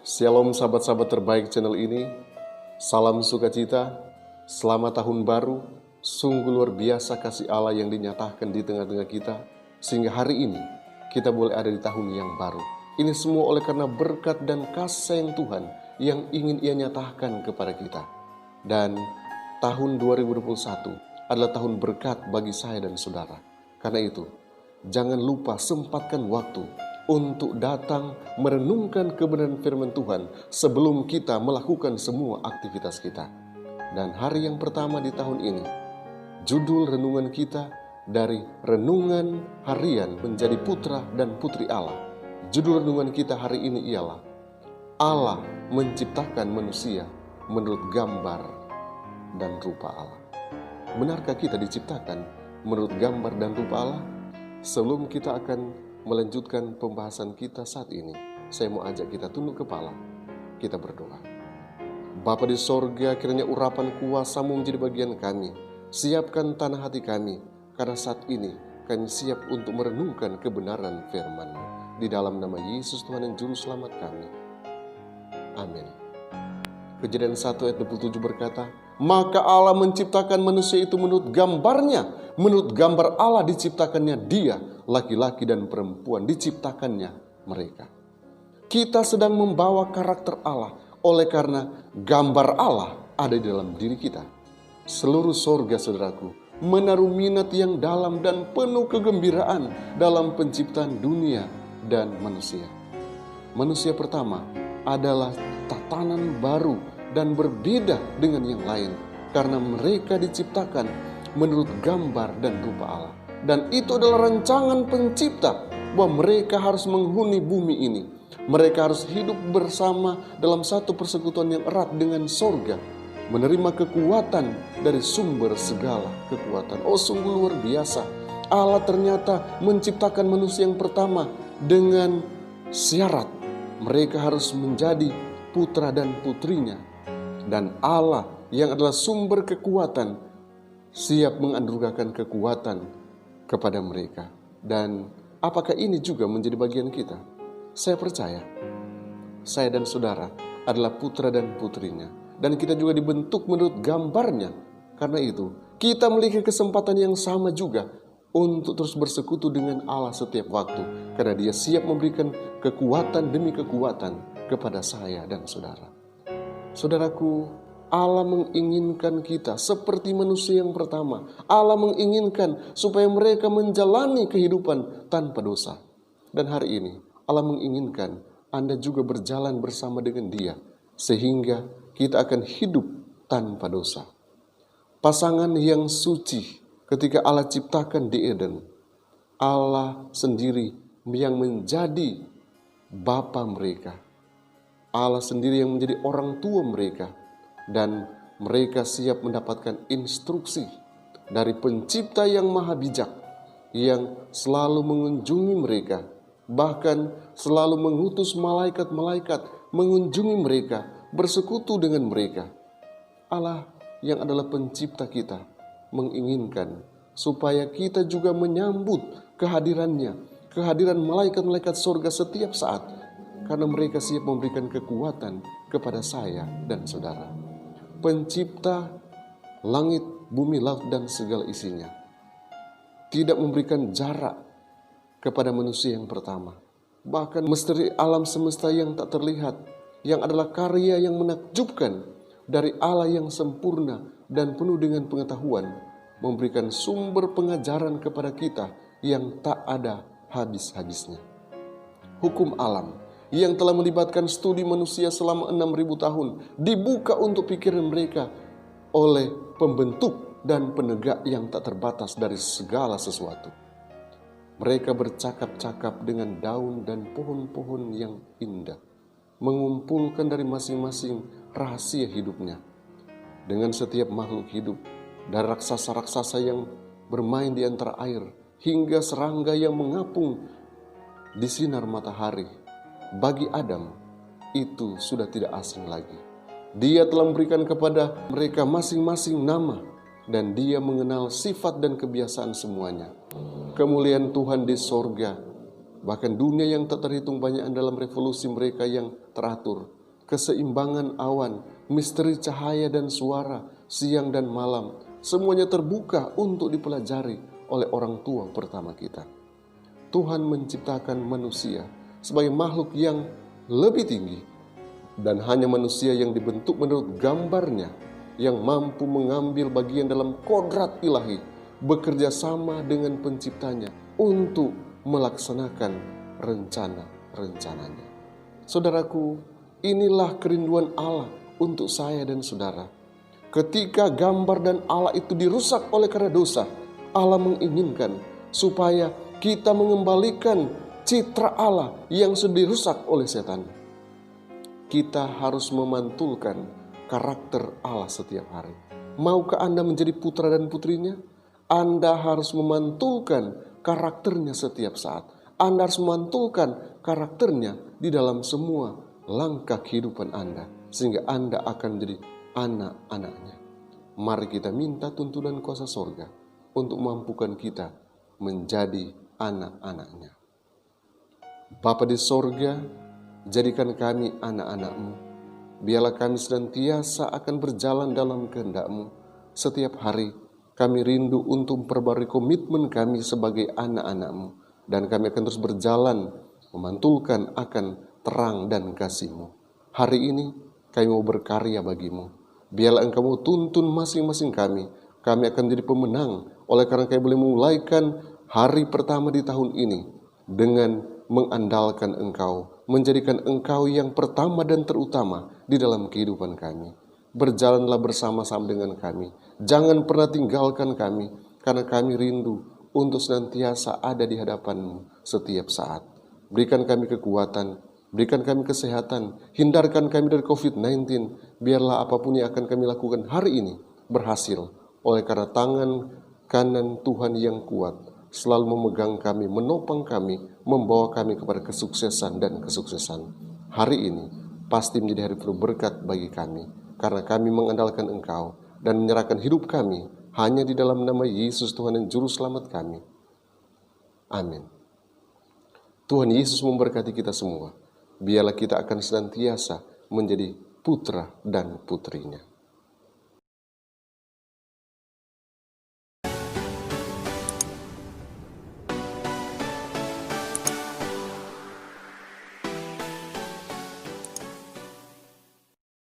Shalom sahabat-sahabat terbaik channel ini. Salam sukacita, selamat tahun baru. Sungguh luar biasa kasih Allah yang dinyatakan di tengah-tengah kita, sehingga hari ini kita boleh ada di tahun yang baru. Ini semua oleh karena berkat dan kasih Tuhan yang ingin Ia nyatakan kepada kita. Dan tahun 2021 adalah tahun berkat bagi saya dan saudara. Karena itu, jangan lupa sempatkan waktu untuk datang merenungkan kebenaran firman Tuhan sebelum kita melakukan semua aktivitas kita. Dan hari yang pertama di tahun ini, judul renungan kita dari renungan harian menjadi putra dan putri Allah. Judul renungan kita hari ini ialah Allah menciptakan manusia menurut gambar dan rupa Allah. Benarkah kita diciptakan menurut gambar dan rupa Allah? Sebelum kita akan melanjutkan pembahasan kita saat ini, saya mau ajak kita tunduk kepala, kita berdoa. Bapa di sorga, kiranya urapan kuasa-Mu menjadi bagian kami. Siapkan tanah hati kami, karena saat ini kami siap untuk merenungkan kebenaran firman-Mu. Di dalam nama Yesus Tuhan dan Juru Selamat kami. Amin. Kejadian 1 ayat 27 berkata, maka Allah menciptakan manusia itu menurut gambarnya. Menurut gambar Allah diciptakannya dia, laki-laki dan perempuan diciptakannya mereka. Kita sedang membawa karakter Allah oleh karena gambar Allah ada di dalam diri kita. Seluruh sorga, saudaraku, menaruh minat yang dalam dan penuh kegembiraan dalam penciptaan dunia dan manusia. Manusia pertama adalah tatanan baru dan berbeda dengan yang lain karena mereka diciptakan menurut gambar dan rupa Allah. Dan itu adalah rancangan pencipta bahwa mereka harus menghuni bumi ini. Mereka harus hidup bersama dalam satu persekutuan yang erat dengan sorga, menerima kekuatan dari sumber segala kekuatan. Oh, sungguh luar biasa. Allah ternyata menciptakan manusia yang pertama dengan syarat mereka harus menjadi putra dan putrinya. Dan Allah yang adalah sumber kekuatan siap menganugerahkan kekuatan kepada mereka. Dan apakah ini juga menjadi bagian kita? Saya percaya saya dan saudara adalah putra dan putrinya, dan kita juga dibentuk menurut gambarnya. Karena itu kita memiliki kesempatan yang sama juga untuk terus bersekutu dengan Allah setiap waktu, karena Dia siap memberikan kekuatan demi kekuatan kepada saya dan saudara. Saudaraku, Allah menginginkan kita seperti manusia yang pertama. Allah menginginkan supaya mereka menjalani kehidupan tanpa dosa. Dan hari ini Allah menginginkan Anda juga berjalan bersama dengan Dia, sehingga kita akan hidup tanpa dosa. Pasangan yang suci ketika Allah ciptakan di Eden, Allah sendiri yang menjadi bapa mereka. Allah sendiri yang menjadi orang tua mereka. Dan mereka siap mendapatkan instruksi dari pencipta yang maha bijak, yang selalu mengunjungi mereka, bahkan selalu mengutus malaikat-malaikat mengunjungi mereka, bersekutu dengan mereka. Allah yang adalah pencipta kita menginginkan supaya kita juga menyambut kehadirannya, kehadiran malaikat-malaikat surga setiap saat, karena mereka siap memberikan kekuatan kepada saya dan saudara. Pencipta langit, bumi, laut, dan segala isinya tidak memberikan jarak kepada manusia yang pertama. Bahkan misteri alam semesta yang tak terlihat, yang adalah karya yang menakjubkan dari Allah yang sempurna dan penuh dengan pengetahuan, memberikan sumber pengajaran kepada kita yang tak ada habis-habisnya. Hukum alam yang telah melibatkan studi manusia selama 6.000 tahun dibuka untuk pikiran mereka oleh pembentuk dan penegak yang tak terbatas dari segala sesuatu. Mereka bercakap-cakap dengan daun dan pohon-pohon yang indah, mengumpulkan dari masing-masing rahasia hidupnya. Dengan setiap makhluk hidup, dari raksasa-raksasa yang bermain di antara air, hingga serangga yang mengapung di sinar matahari, bagi Adam itu sudah tidak asing lagi. Dia telah memberikan kepada mereka masing-masing nama, dan Dia mengenal sifat dan kebiasaan semuanya. Kemuliaan Tuhan di sorga bahkan dunia yang tak terhitung banyak dalam revolusi mereka yang teratur, keseimbangan awan, misteri cahaya dan suara, siang dan malam, semuanya terbuka untuk dipelajari oleh orang tua pertama kita. Tuhan menciptakan manusia sebagai makhluk yang lebih tinggi, dan hanya manusia yang dibentuk menurut gambarnya yang mampu mengambil bagian dalam kodrat ilahi, bekerja sama dengan penciptanya untuk melaksanakan rencana-rencananya. Saudaraku, inilah kerinduan Allah untuk saya dan saudara. Ketika gambar dan Allah itu dirusak oleh karena dosa, Allah menginginkan supaya kita mengembalikan citra Allah yang sudah dirusak oleh setan. Kita harus memantulkan karakter Allah setiap hari. Maukah Anda menjadi putra dan putrinya? Anda harus memantulkan karakternya setiap saat. Anda harus memantulkan karakternya di dalam semua langkah kehidupan Anda, sehingga Anda akan menjadi anak-anaknya. Mari kita minta tuntunan kuasa sorga untuk mampukan kita menjadi anak-anaknya. Bapa di sorga, jadikan kami anak-anak-Mu. Biarlah kami senantiasa akan berjalan dalam kehendak-Mu. Setiap hari kami rindu untuk memperbarui komitmen kami sebagai anak-anak-Mu. Dan kami akan terus berjalan memantulkan akan terang dan kasih-Mu. Hari ini kami mau berkarya bagi-Mu. Biarlah Engkau mau tuntun masing-masing kami. Kami akan menjadi pemenang oleh karena kami boleh memulaikan hari pertama di tahun ini dengan mengandalkan Engkau, menjadikan Engkau yang pertama dan terutama di dalam kehidupan kami. Berjalanlah bersama-sama dengan kami. Jangan pernah tinggalkan kami, karena kami rindu untuk senantiasa ada di hadapan-Mu setiap saat. Berikan kami kekuatan, berikan kami kesehatan, hindarkan kami dari COVID-19. Biarlah apapun yang akan kami lakukan hari ini berhasil, oleh karena tangan kanan Tuhan yang kuat selalu memegang kami, menopang kami, membawa kami kepada kesuksesan dan kesuksesan. Hari ini pasti menjadi hari penuh berkat bagi kami, karena kami mengandalkan Engkau dan menyerahkan hidup kami hanya di dalam nama Yesus Tuhan dan Juru Selamat kami. Amin. Tuhan Yesus memberkati kita semua. Biarlah kita akan senantiasa menjadi putra dan putrinya.